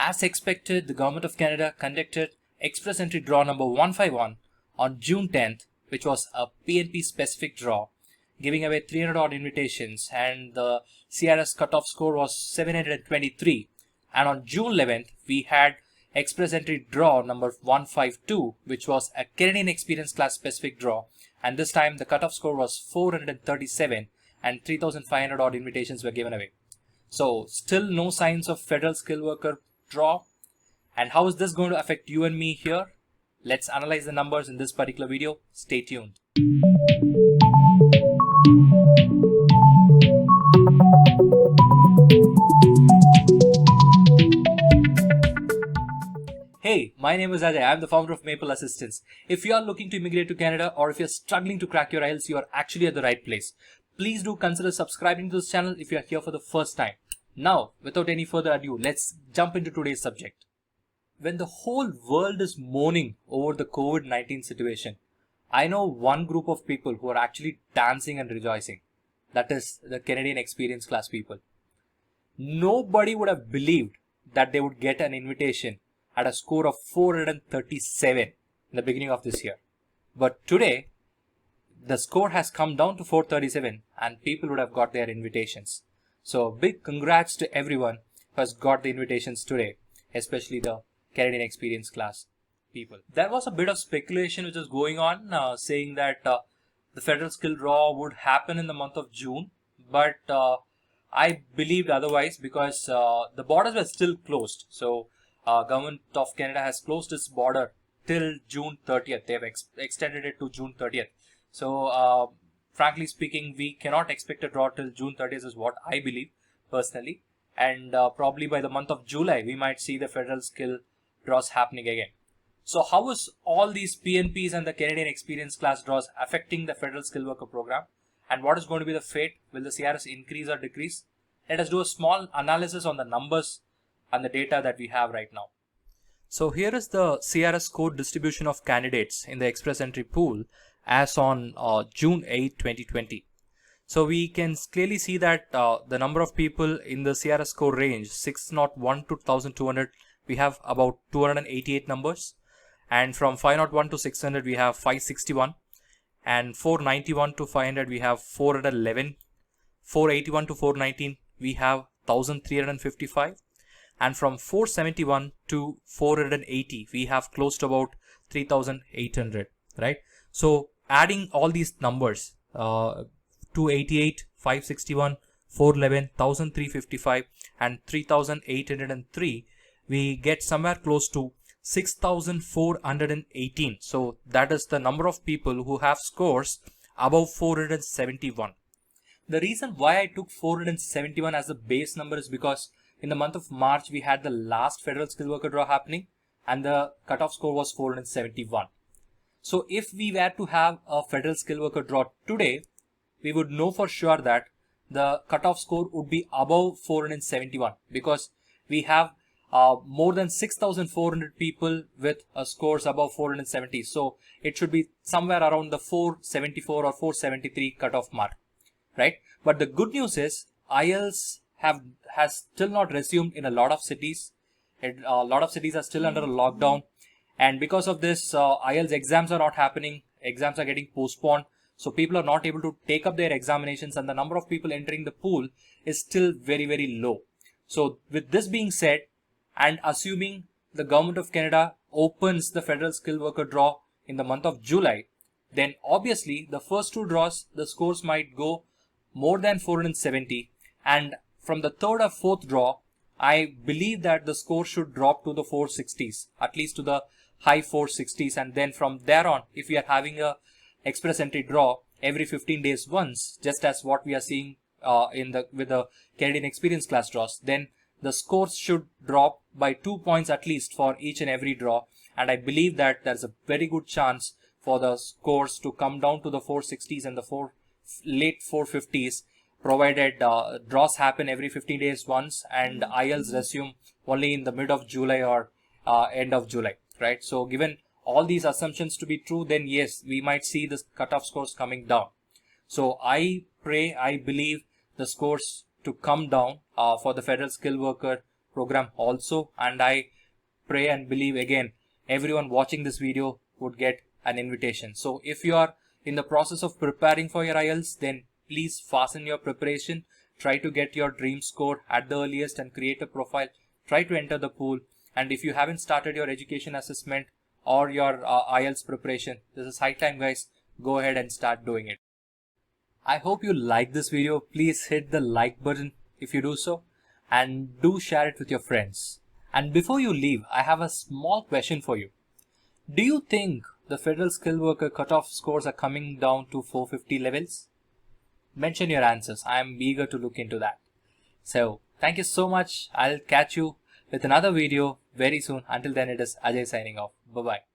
As expected, the Government of Canada conducted Express Entry Draw number 151 on June 10th, which was a PNP specific draw, giving away 300 odd invitations, and the CRS cutoff score was 723. And on June 11th, we had Express Entry Draw number 152, which was a Canadian Experience Class specific draw, and this time the cutoff score was 437 and 3,500 odd invitations were given away. So still no signs of federal skilled worker draw. And how is this going to affect you and me here? Let's analyze the numbers in this particular video. Stay tuned. Hey, my name is Ajay. I am the founder of Maple Assistance. If you are looking to immigrate to Canada, or if you are struggling to crack your IELTS, you are actually at the right place. Please do consider subscribing to this channel if you are here for the first time. Now, without any further ado, let's jump into today's subject. When the whole world is mourning over the COVID-19 situation, I know one group of people who are actually dancing and rejoicing. That is the Canadian Experience Class people. Nobody would have believed that they would get an invitation at a score of 437 in the beginning of this year. But today, the score has come down to 437 and people would have got their invitations. So big congrats to everyone who has got the invitations today, especially the Canadian Experience Class people. There was a bit of speculation which was going on saying that the federal skill draw would happen in the month of June, but I believed otherwise because the borders were still closed. So Government of Canada has closed its border till June 30th. They have extended it to June 30th. So frankly speaking, we cannot expect a draw till June 30th is what I believe personally. And probably by the month of July, we might see the federal skill draws happening again. So how is all these PNPs and the Canadian Experience Class draws affecting the federal skill worker program? And what is going to be the fate? Will the CRS increase or decrease? Let us do a small analysis on the numbers and the data that we have right now. So here is the CRS code distribution of candidates in the Express Entry pool as on June 8, 2020. So we can clearly see that the number of people in the CRS score range 601 to 1200, we have about 288 numbers, and from 501 to 600 we have 561, and 491 to 500 we have 411, 481 to 419 we have 1355, and from 471 to 480 we have close to about 3800, right? So adding all these numbers, 288, 561, 411, 1355 and 3803, we get somewhere close to 6418. So that is the number of people who have scores above 471. The reason why I took 471 as the base number is because in the month of March, we had the last federal skill worker draw happening and the cutoff score was 471. So if we were to have a federal skill worker draw today, we would know for sure that the cutoff score would be above 471 because we have more than 6,400 people with scores above 470. So it should be somewhere around the 474 or 473 cutoff mark, right? But the good news is IELTS has still not resumed in a lot of cities. A lot of cities are still under a lockdown, and because of this, IELTS exams are not happening. Exams are getting postponed, so people are not able to take up their examinations, and the number of people entering the pool is still very, very low. So with this being said, and assuming the Government of Canada opens the federal skill worker draw in the month of July, then obviously the first two draws, the scores might go more than 470, and from the third or fourth draw, I believe that the score should drop to the 460s, at least to the high 460s, and then from there on, if we are having a express entry draw every 15 days once, just as what we are seeing with the Canadian Experience Class draws, then the scores should drop by 2 points at least for each and every draw, and I believe that there's a very good chance for the scores to come down to the 460s and the late 450s, provided draws happen every 15 days once and IELTS resume only in the mid of July or end of July, right? So given all these assumptions to be true, then yes, we might see the cutoff scores coming down. So I believe the scores to come down for the federal skill worker program also, and I pray and believe again everyone watching this video would get an invitation. So if you are in the process of preparing for your IELTS, then please fasten your preparation. Try to get your dream score at the earliest and create a profile. Try to enter the pool. And if you haven't started your education assessment or your IELTS preparation, this is high time, guys. Go ahead and start doing it. I hope you like this video. Please hit the like button if you do so, and do share it with your friends. And before you leave, I have a small question for you. Do you think the Federal Skilled Worker cutoff scores are coming down to 450 levels? Mention your answers. I am eager to look into that. So thank you so much. I'll catch you with another video very soon. Until then, it is Ajay signing off. Bye-bye.